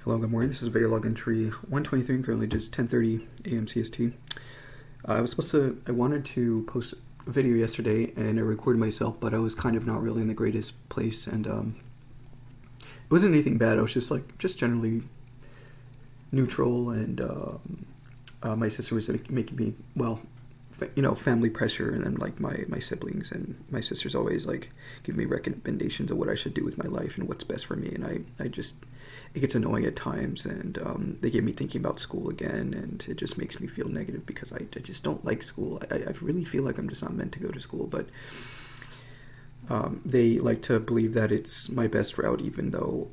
Hello, good morning. This is video log entry 123 and currently just 10:30 a.m. CST. I wanted to post a video yesterday and I recorded myself, but I was kind of not really in the greatest place, and it wasn't anything bad. I was just generally neutral, and my sister was making me, family pressure, and then like my siblings and my sister's always like give me recommendations of what I should do with my life and what's best for me, and I just, it gets annoying at times, and they get me thinking about school again, and it just makes me feel negative because I just don't like school. I really feel like I'm just not meant to go to school, but they like to believe that it's my best route, even though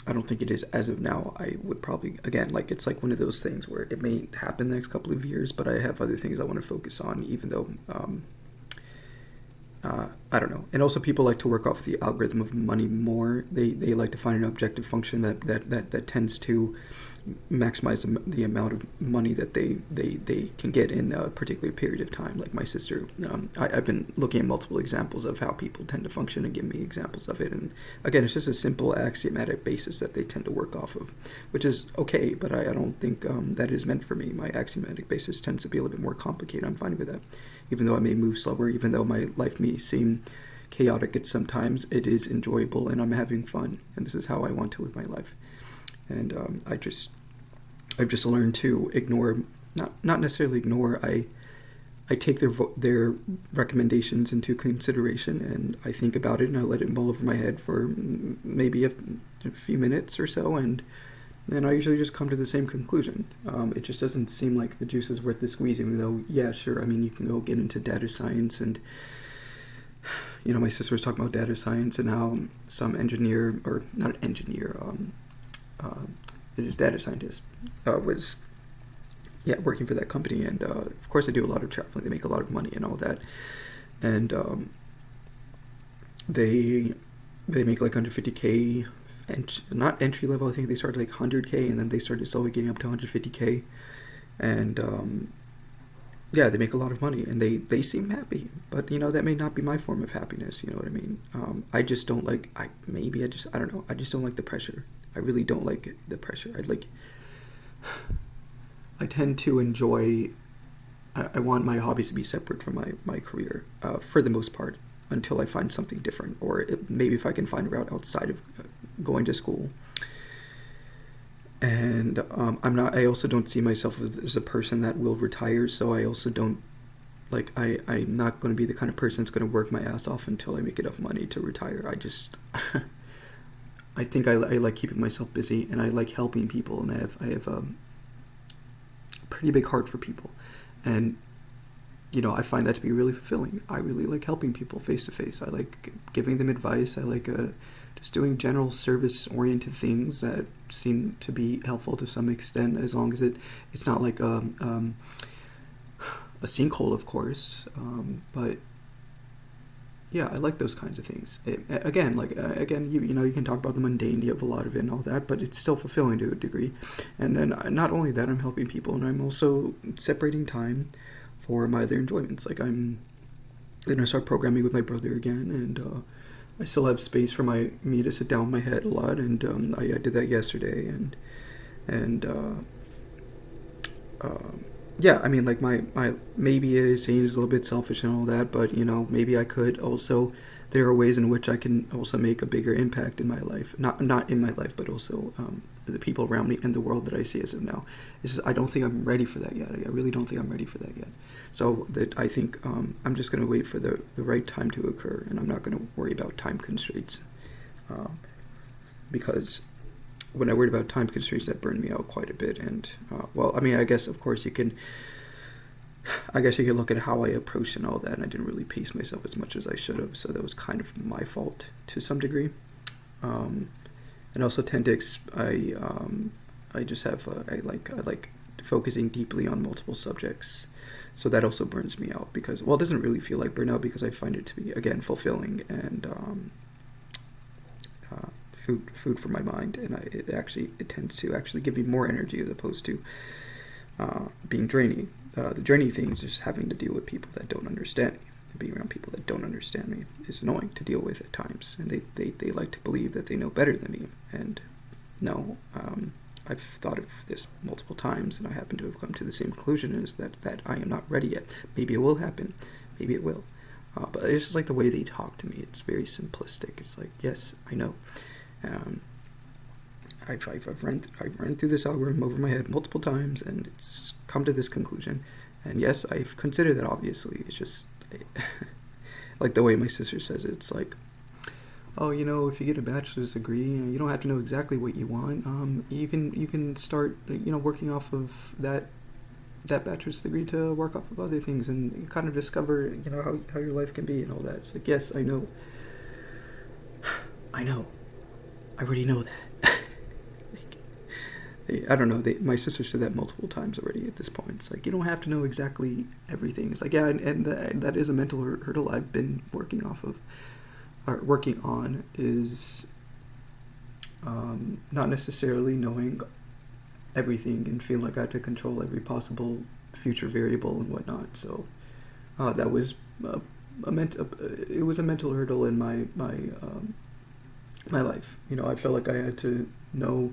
I don't think it is as of now. I would probably, again, like, it's like one of those things where it may happen the next couple of years, but I have other things I want to focus on, even though, I don't know. And also, people like to work off the algorithm of money more. They like to find an objective function that tends to maximize the amount of money that they can get in a particular period of time. Like my sister, I've been looking at multiple examples of how people tend to function and give me examples of it. And again, it's just a simple axiomatic basis that they tend to work off of, which is okay, but I don't think that is meant for me. My axiomatic basis tends to be a little bit more complicated. I'm fine with that. Even though I may move slower, even though my life may seem chaotic at sometimes, it is enjoyable and I'm having fun. And this is how I want to live my life. And I've just learned to ignore, not necessarily ignore. I take their recommendations into consideration, and I think about it, and I let it mull over my head for maybe a few minutes or so, and then I usually just come to the same conclusion. It just doesn't seem like the juice is worth the squeezing, though, yeah, sure, I mean, you can go get into data science, and, my sister was talking about data science and how some engineer, or not an engineer, is data scientist, was working for that company, and of course they do a lot of traveling, they make a lot of money and all that, and they make like 150K, and not entry level. I think they started like 100K, and then they started slowly getting up to 150K, and they make a lot of money, and they seem happy, but that may not be my form of happiness. You know what I mean? I just don't like, I don't know, I just don't like the pressure. I really don't like the pressure. I tend to enjoy, I want my hobbies to be separate from my career, for the most part, until I find something different, or maybe if I can find a route outside of going to school. And I also don't see myself as a person that will retire, so I also don't, I'm not going to be the kind of person that's going to work my ass off until I make enough money to retire. I think I like keeping myself busy, and I like helping people, and I have a pretty big heart for people, and I find that to be really fulfilling. I really like helping people face to face. I like giving them advice. I like just doing general service oriented things that seem to be helpful to some extent, as long as it's not like a sinkhole, of course, but yeah, I like those kinds of things. You can talk about the mundanity of a lot of it and all that, but it's still fulfilling to a degree. And then not only that, I'm helping people, and I'm also separating time for my other enjoyments. Like, I'm going to start programming with my brother again, and I still have space for me to sit down with my head a lot, and I did that yesterday, and I mean, like, my maybe it is seen as a little bit selfish and all that, but maybe I could also, there are ways in which I can also make a bigger impact in my life, not in my life, but also the people around me and the world that I see as of now. It's just, I don't think I'm ready for that yet. I really don't think I'm ready for that yet. So that I think I'm just going to wait for the right time to occur, and I'm not going to worry about time constraints, because when I worried about time constraints, that burned me out quite a bit. And I guess, of course, you can look at how I approached and all that, and I didn't really pace myself as much as I should have, so that was kind of my fault to some degree. And also tend to I like focusing deeply on multiple subjects, so that also burns me out, because, well, it doesn't really feel like burnout, because I find it to be, again, fulfilling and food for my mind, and it tends to actually give me more energy as opposed to being draining. The draining thing is just having to deal with people that don't understand me. Being around people that don't understand me is annoying to deal with at times, and they like to believe that they know better than me, and no, I've thought of this multiple times, and I happen to have come to the same conclusion, is that I am not ready yet. Maybe it will happen. Maybe it will. But it's just like the way they talk to me. It's very simplistic. It's like, yes, I know. I've run through this algorithm over my head multiple times, and it's come to this conclusion. And yes, I've considered that, obviously. It's just like the way my sister says it. It's like, oh, if you get a bachelor's degree, you don't have to know exactly what you want. You can start, working off of that bachelor's degree to work off of other things, and you kind of discover, how your life can be and all that. It's like, yes, I know. I already know that. I don't know. My sister said that multiple times already at this point. It's like, you don't have to know exactly everything. It's like, yeah, and that is a mental hurdle I've been working on, is not necessarily knowing everything and feeling like I have to control every possible future variable and whatnot. So that was it was a mental hurdle in my life. I felt like I had to know.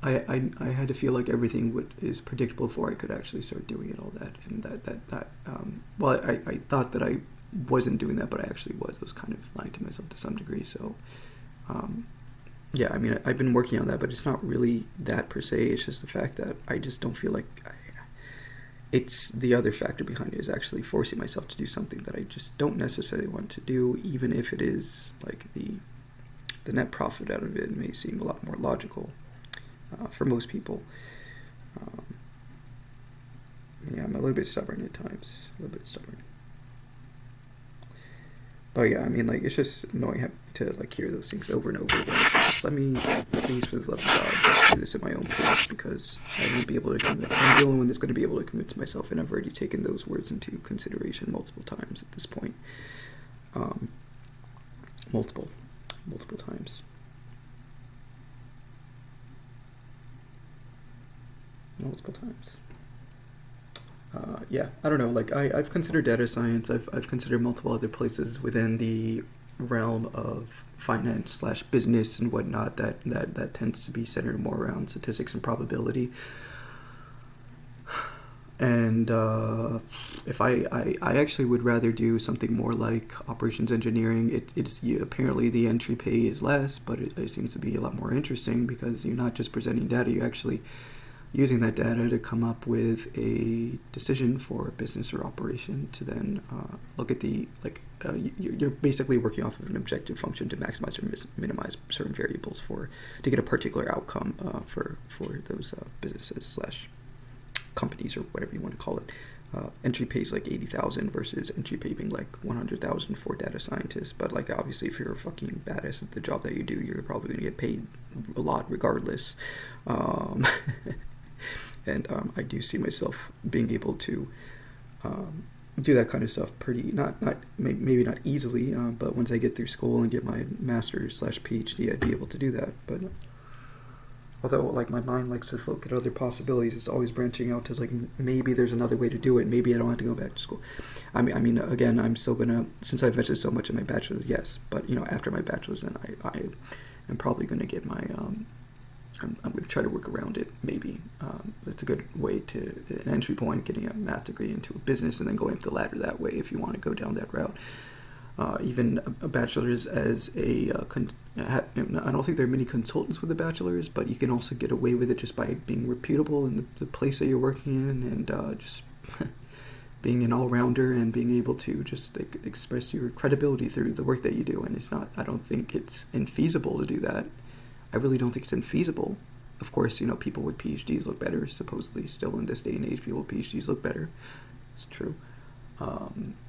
I had to feel like everything is predictable before I could actually start doing it, all that, and I thought that I wasn't doing that, but I actually was. I was kind of lying to myself to some degree. So, yeah, I mean, I've been working on that, but it's not really that per se. It's just the fact that I just don't feel like it's the other factor behind it is actually forcing myself to do something that I just don't necessarily want to do, even if it is like the net profit out of it may seem a lot more logical for most people. Yeah, I'm a little bit stubborn at times. But yeah, I mean, like, it's just annoying having to like hear those things over and over again. So just let me, please, for the love of God, just do this at my own pace, because I won't be able to I'm the only one that's going to be able to convince myself, and I've already taken those words into consideration multiple times at this point. Multiple times. Yeah, I don't know. Like, I've considered data science. I've considered multiple other places within the realm of finance / business and whatnot that tends to be centered more around statistics and probability. And if I actually would rather do something more like operations engineering. It's apparently the entry pay is less, but it seems to be a lot more interesting, because you're not just presenting data, you're actually using that data to come up with a decision for a business or operation to then look at you're basically working off of an objective function to maximize or minimize certain variables to get a particular outcome for those businesses / companies, or whatever you want to call it. Entry pay is like $80,000 versus entry pay being like $100,000 for data scientists. But like, obviously, if you're a fucking badass at the job that you do, you're probably going to get paid a lot regardless. And I do see myself being able to do that kind of stuff maybe not easily, but once I get through school and get my master's / PhD, I'd be able to do that. But although, like, my mind likes to look at other possibilities, it's always branching out to, like, maybe there's another way to do it. Maybe I don't have to go back to school. I mean, again, I'm still gonna, since I've invested so much in my bachelor's, yes. But after my bachelor's, then I am probably gonna get my I'm going to try to work around it, maybe. It's a good way to, an entry point, getting a math degree into a business and then going up the ladder that way if you want to go down that route. Even a bachelor's as I don't think there are many consultants with a bachelor's, but you can also get away with it just by being reputable in the place that you're working in, and just being an all-rounder and being able to just express your credibility through the work that you do. And I don't think it's infeasible to do that. I really don't think it's infeasible. Of course, people with PhDs look better. Supposedly, still in this day and age, people with PhDs look better. It's true.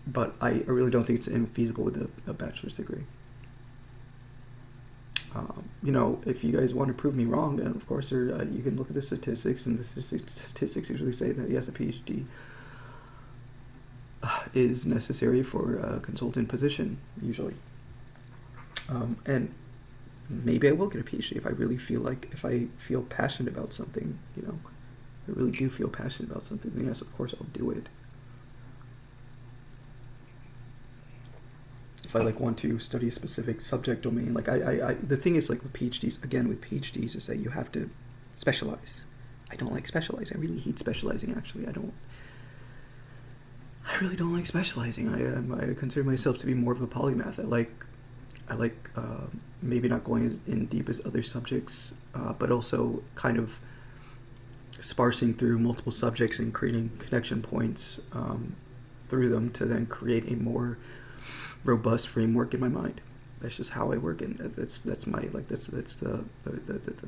But I really don't think it's infeasible with a bachelor's degree. If you guys want to prove me wrong, then of course you can look at the statistics, and the statistics usually say that, yes, a PhD is necessary for a consultant position, usually. And maybe I will get a PhD if I feel passionate about something, I really do feel passionate about something, then yes, of course I'll do it. if I like want to study a specific subject domain, like the thing is like with PhDs, again with PhDs, is that you have to specialize. I don't like specializing. I really hate specializing. Actually, I really don't like specializing. I consider myself to be more of a polymath. I like maybe not going as in deep as other subjects, but also kind of sparsing through multiple subjects and creating connection points through them to then create a more robust framework in my mind. That's just how I work, and that's my like that's the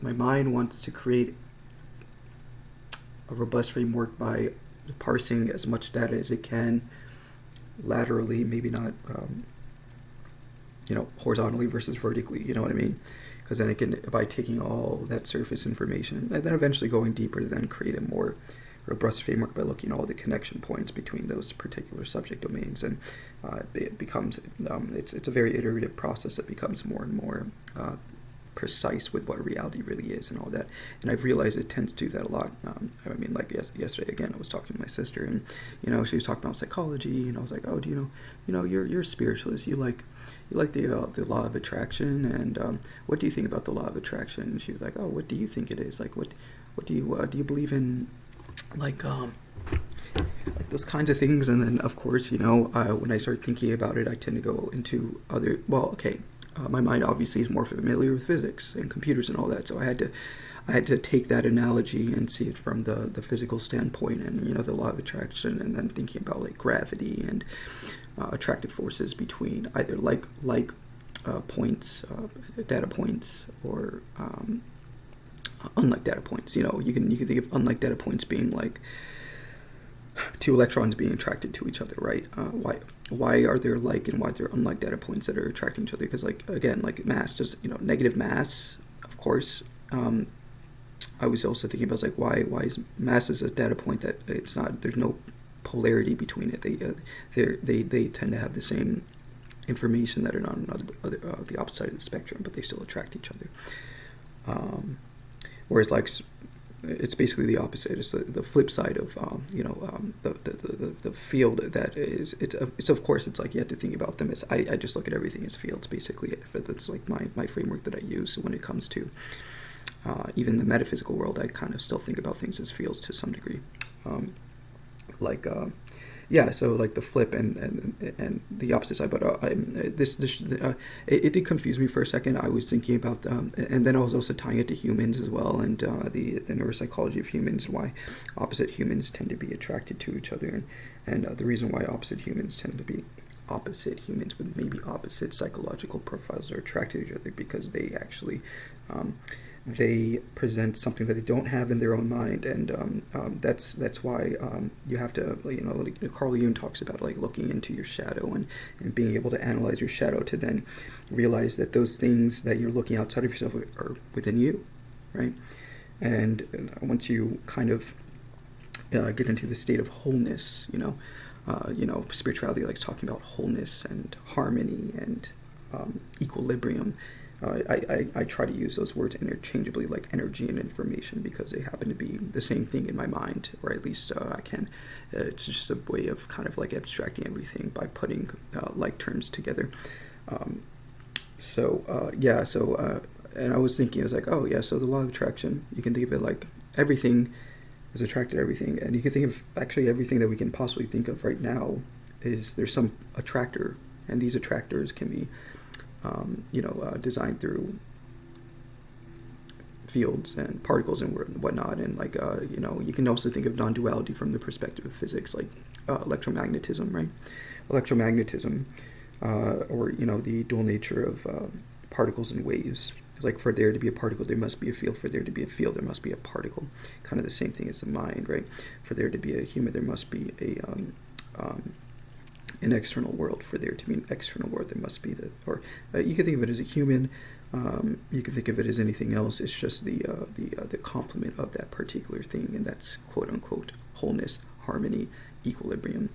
my mind wants to create a robust framework by parsing as much data as it can laterally, maybe not horizontally versus vertically, you know what I mean? Because then it can, by taking all that surface information and then eventually going deeper, then create a more robust framework by looking at all the connection points between those particular subject domains, and it becomes it's a very iterative process that becomes more and more precise with what reality really is and all that. And I've realized it tends to do that a lot. I mean, like yesterday again, I was talking to my sister, and she was talking about psychology, and I was like, oh, do you're a spiritualist. You like the law of attraction, and what do you think about the law of attraction? And she was like, oh, what do you think it is? Like, what do you believe in? Like those kinds of things. And then of course, when I start thinking about it, I tend to go into other, my mind obviously is more familiar with physics and computers and all that, so I had to take that analogy and see it from the physical standpoint, and the law of attraction, and then thinking about like gravity and attractive forces between either like points, data points, or unlike data points. You can think of unlike data points being like two electrons being attracted to each other, right? Why are there like and why are there unlike data points that are attracting each other? Because like mass, there's negative mass, of course. I was also thinking about like why is mass is a data point that it's not, there's no polarity between it. They tend to have the same information that are not on the opposite side of the spectrum, but they still attract each other. Whereas like it's basically the opposite. It's the flip side of the field that is. It's of course it's like you have to think about them as I just look at everything as fields basically. That's like my framework that I use when it comes to even the metaphysical world. I kind of still think about things as fields to some degree. So like the flip and the opposite side. But it did confuse me for a second. I was thinking about and then I was also tying it to humans as well, and the neuropsychology of humans, and why opposite humans tend to be attracted to each other, and the reason why opposite humans tend to be opposite humans with maybe opposite psychological profiles are attracted to each other, because they actually they present something that they don't have in their own mind, and that's why you have to, like Carl Jung talks about, like looking into your shadow and being able to analyze your shadow to then realize that those things that you're looking outside of yourself are within you, right? And once you kind of get into the state of wholeness, spirituality likes talking about wholeness and harmony and equilibrium. I try to use those words interchangeably, like energy and information, because they happen to be the same thing in my mind, or at least I can. It's just a way of kind of like abstracting everything by putting like terms together. And I was thinking, I was like, oh yeah, so the law of attraction, you can think of it like everything is attracted to everything, and you can think of actually everything that we can possibly think of right now is there's some attractor, and these attractors can be designed through fields and particles and whatnot, and like you can also think of non-duality from the perspective of physics, like electromagnetism, right? Electromagnetism, or the dual nature of particles and waves. It's like for there to be a particle, there must be a field. For there to be a field, there must be a particle. Kind of the same thing as the mind, right? For there to be a human, there must be an external world. For there to be an external world, there must be you can think of it as a human. You can think of it as anything else. It's just the complement of that particular thing, and that's quote unquote wholeness, harmony, equilibrium.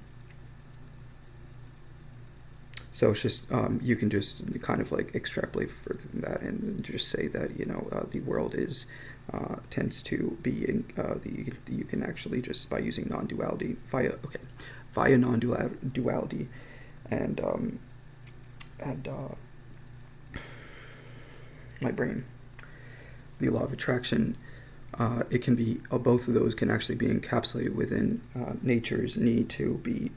So it's just you can just kind of like extrapolate further than that, and just say that the world is tends to be you can actually just by using non-duality via non-duality and and my brain. The law of attraction, it can be, both of those can actually be encapsulated within nature's need to be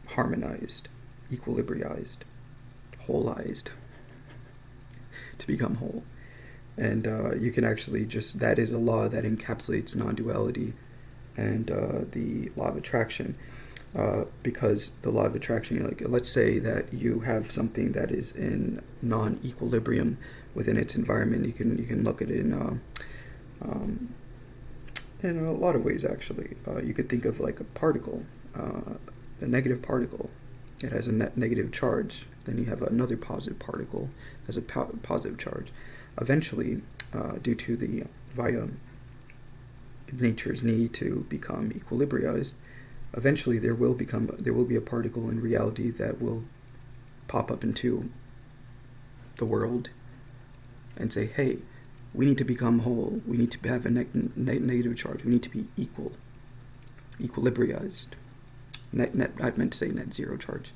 harmonized, equilibriized, wholeized, to become whole. And you can actually just, that is a law that encapsulates non-duality and the law of attraction. Because the law of attraction, like, let's say that you have something that is in non-equilibrium within its environment. You can look at it in a lot of ways, actually. You could think of like a particle, a negative particle. It has a negative charge. Then you have another positive particle that has a positive charge. Eventually, due to via nature's need to become equilibriized, eventually there will be a particle in reality that will pop up into the world and say, hey, we need to become whole. We need to have a negative charge. We need to be equilibriized. I meant to say net zero charge.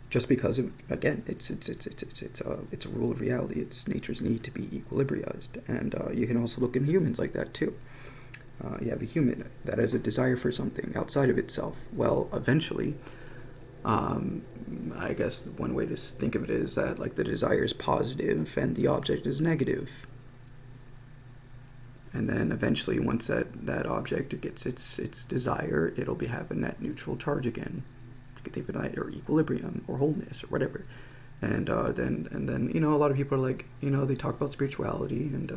Just because of, again, it's a rule of reality. It's nature's need to be equilibriized, and you can also look in humans like that too. You have a human that has a desire for something outside of itself. Well, eventually, I guess one way to think of it is that, like, the desire is positive and the object is negative. And then eventually, once that object gets its desire, it'll have a net neutral charge again. You could think of that, or equilibrium, or wholeness, or whatever. And then a lot of people are like, they talk about spirituality and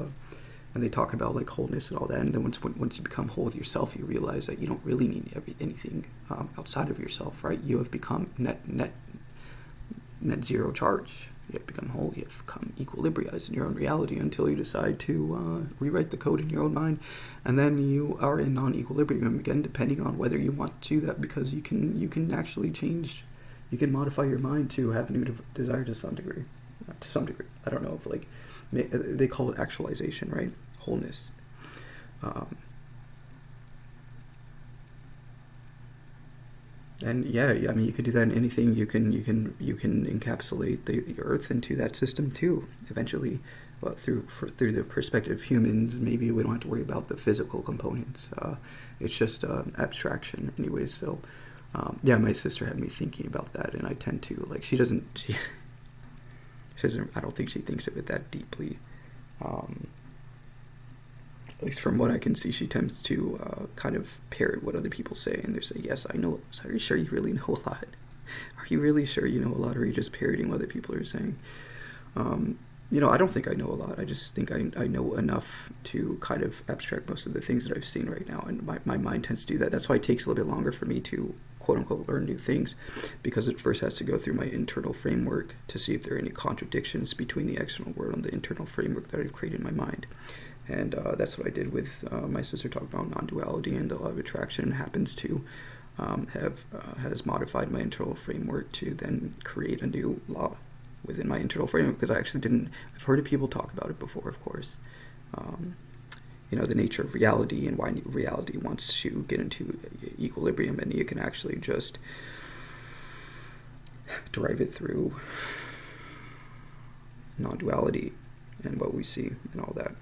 they talk about like wholeness and all that. And then once you become whole with yourself, you realize that you don't really need anything outside of yourself, right? You have become net zero charge. You have become whole. You have become equilibriized in your own reality until you decide to rewrite the code in your own mind, and then you are in non-equilibrium again, depending on whether you want to do that, because you can actually change. You can modify your mind to have a new desire to some degree. I don't know if, like, they call it actualization, right? Wholeness. And yeah, I mean, you could do that in anything. You can encapsulate the earth into that system too. Eventually, well, through the perspective of humans, maybe we don't have to worry about the physical components. It's just abstraction, anyways. So, yeah, my sister had me thinking about that, and I tend to, like, she doesn't. I don't think she thinks of it that deeply. At least from what I can see, she tends to kind of parrot what other people say, and they say, yes, I know. Are you sure you really know a lot? Are you really sure you know a lot, or are you just parroting what other people are saying? I don't think I know a lot. I just think I know enough to kind of abstract most of the things that I've seen right now, and my mind tends to do that. That's why it takes a little bit longer for me to, quote-unquote, learn new things, because it first has to go through my internal framework to see if there are any contradictions between the external world and the internal framework that I've created in my mind. And that's what I did with my sister talking about non-duality, and the law of attraction happens to has modified my internal framework to then create a new law within my internal framework, because I actually didn't. I've heard of people talk about it before, of course. The nature of reality and why reality wants to get into equilibrium, and you can actually just derive it through non-duality and what we see and all that.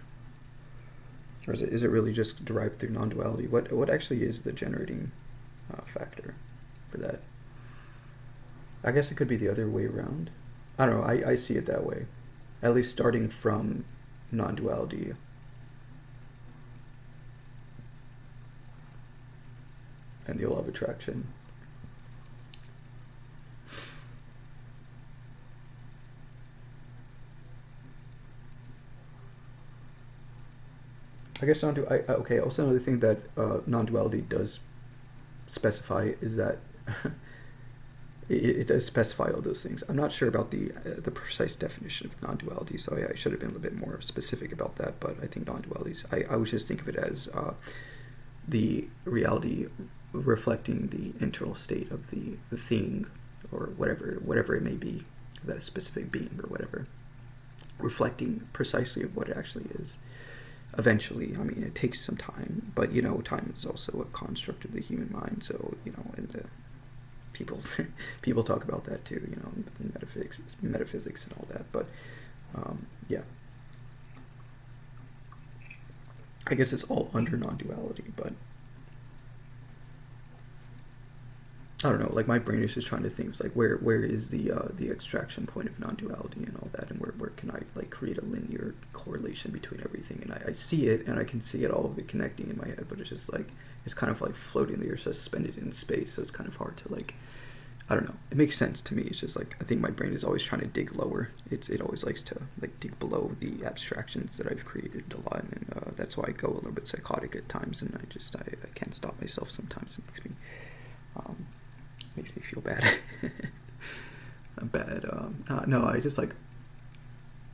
Or is it really just derived through non-duality? What actually is the generating factor for that? I guess it could be the other way around. I don't know. I see it that way. At least starting from non-duality. And the law of attraction. I guess okay. Also, another thing that non-duality does specify is that it does specify all those things. I'm not sure about the precise definition of non-duality, so I should have been a little bit more specific about that. But I think non-duality, I always just think of it as the reality reflecting the internal state of the thing, or whatever it may be, that specific being or whatever, reflecting precisely of what it actually is. Eventually, I mean, it takes some time, but time is also a construct of the human mind. So people people talk about that too, you know, metaphysics and all that. But yeah, I guess it's all under non-duality, but I don't know. Like my brain is just trying to think. It's like where is the extraction point of non-duality and all that, and where can I like create a linear correlation between everything? And I see it, and I can see it all of it connecting in my head, but it's just like it's kind of like floating there, suspended in space. So it's kind of hard to like. I don't know. It makes sense to me. It's just like I think my brain is always trying to dig lower. It always likes to like dig below the abstractions that I've created a lot, and that's why I go a little bit psychotic at times, and I can't stop myself sometimes. It makes me feel bad. No, I just like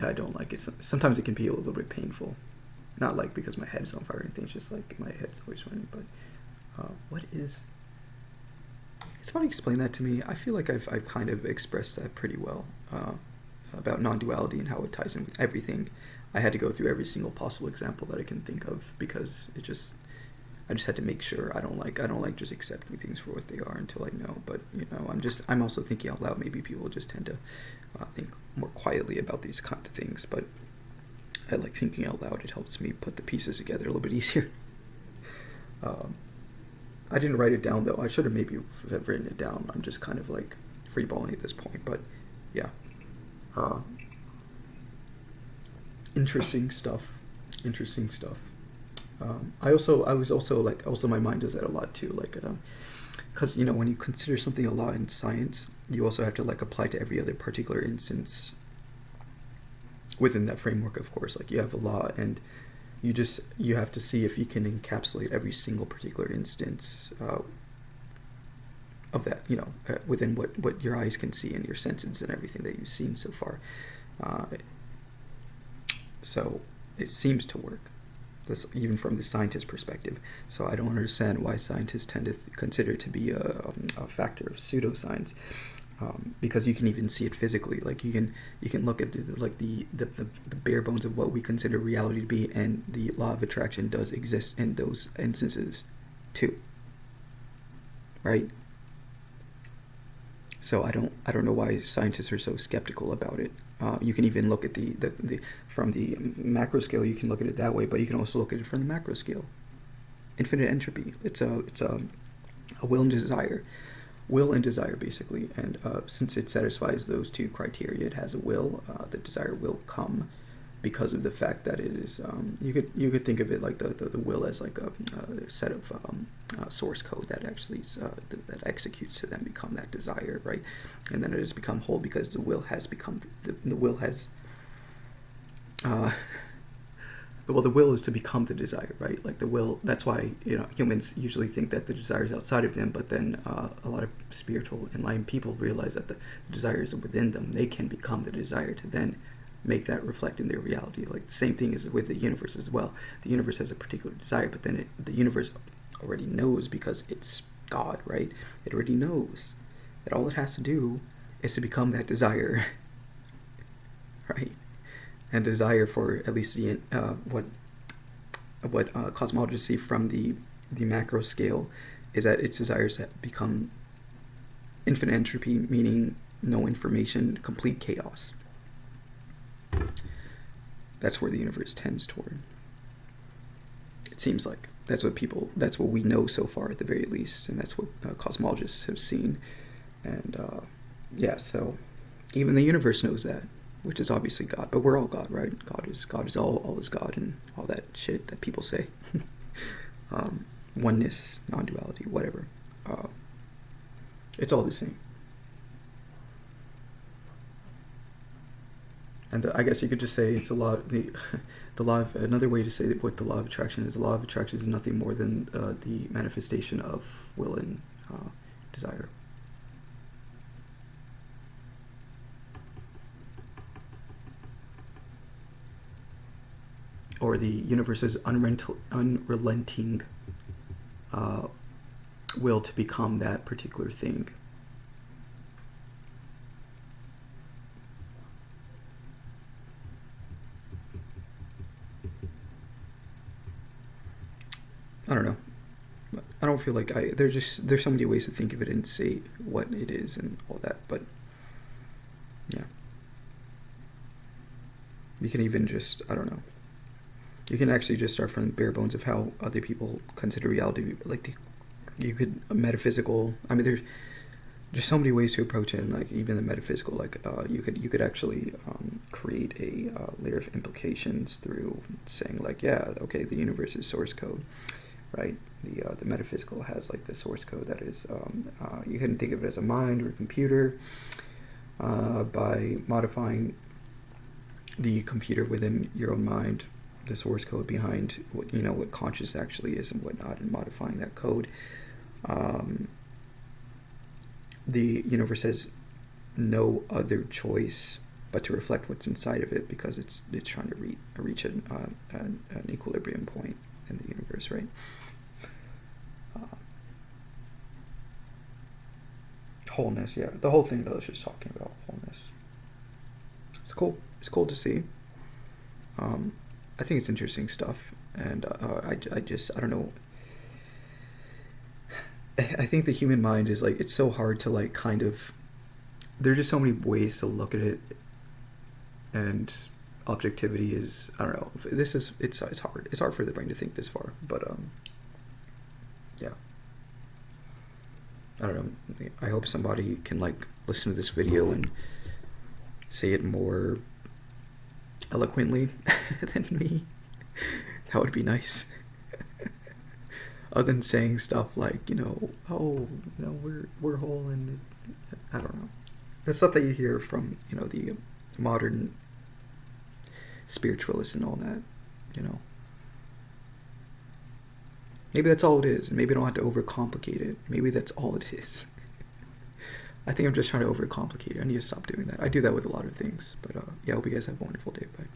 I don't like it. Sometimes it can be a little bit painful, not like because my head's on fire or anything. It's just like my head's always running. But what is? Can somebody explain that to me? I feel like I've kind of expressed that pretty well about non-duality and how it ties in with everything. I had to go through every single possible example that I can think of because I just had to make sure I don't like just accepting things for what they are until I know. But you know, I'm also thinking out loud. Maybe people just tend to think more quietly about these kinds of things. But I like thinking out loud. It helps me put the pieces together a little bit easier. I didn't write it down though. I should have maybe have written it down. I'm just kind of like freeballing at this point. But yeah, interesting stuff. I was also my mind does that a lot too, like because you know when you consider something a law in science, you also have to like apply to every other particular instance within that framework. Of course, like you have a law and you have to see if you can encapsulate every single particular instance of that, you know, within what your eyes can see and your senses and everything that you've seen so far. So it seems to work. This, even from the scientist perspective. So I don't understand why scientists tend to consider it to be a factor of pseudoscience, because you can even see it physically. Like you can look at the bare bones of what we consider reality to be, and the law of attraction does exist in those instances too. Right? So I don't know why scientists are so skeptical about it. You can even look at the from the macro scale. You can look at it that way, but you can also look at it from the macro scale. Infinite entropy. It's a will and desire basically. And since it satisfies those two criteria, it has a will. The desire will come because of the fact that it is. You could think of it like the will as like a set of source code that actually that executes to then become that desire, right? And then it has become whole because the will has become the will has. Well, the will is to become the desire, right? Like the will. That's why humans usually think that the desire is outside of them, but then a lot of spiritual enlightened people realize that the desire is within them. They can become the desire to then make that reflect in their reality. Like the same thing is with the universe as well. The universe has a particular desire, but then the universe already knows because it's God, right? It already knows that all it has to do is to become that desire, right? And desire, for at least the what cosmologists see from the macro scale, is that its desires have become infinite entropy, meaning no information, complete chaos. That's where the universe tends toward. It seems like that's what we know so far at the very least, and that's what cosmologists have seen. And so even the universe knows that, which is obviously God. But we're all God, right? God is all is God, and all that shit that people say. Oneness, non-duality, whatever. It's all the same. And I guess you could just say it's a law. The law of, another way to say what the law of attraction is. The law of attraction is nothing more than the manifestation of will and desire. Or the universe's unrelenting will to become that particular thing. I don't know. I don't don't feel like there's so many ways to think of it and say what it is and all that, but yeah. You can even just, I don't know. You can actually just start from the bare bones of how other people consider reality. Like, you could, metaphysical, I mean, there's so many ways to approach it, and like even the metaphysical, like you could actually create a layer of implications through saying like, yeah, okay, the universe is source code, right? The metaphysical has like the source code that is you can think of it as a mind or a computer by modifying the computer within your own mind, the source code behind what conscious actually is and whatnot, and modifying that code. The universe has no other choice but to reflect what's inside of it, because it's trying to reach an equilibrium point in the universe, right? Wholeness, yeah. The whole thing, though, is just talking about wholeness. It's cool. It's cool to see. I think it's interesting stuff, and I don't know. I think the human mind is like, it's so hard to like kind of, there's just so many ways to look at it, and objectivity is, I don't know, it's hard for the brain to think this far, but yeah, I don't know. I hope somebody can like listen to this video and say it more eloquently than me. That would be nice. Other than saying stuff like, we're whole, and I don't know. The stuff that you hear from, the modern spiritualists and all that, Maybe that's all it is. And maybe I don't have to overcomplicate it. Maybe that's all it is. I think I'm just trying to overcomplicate it. I need to stop doing that. I do that with a lot of things. But yeah, I hope you guys have a wonderful day. Bye.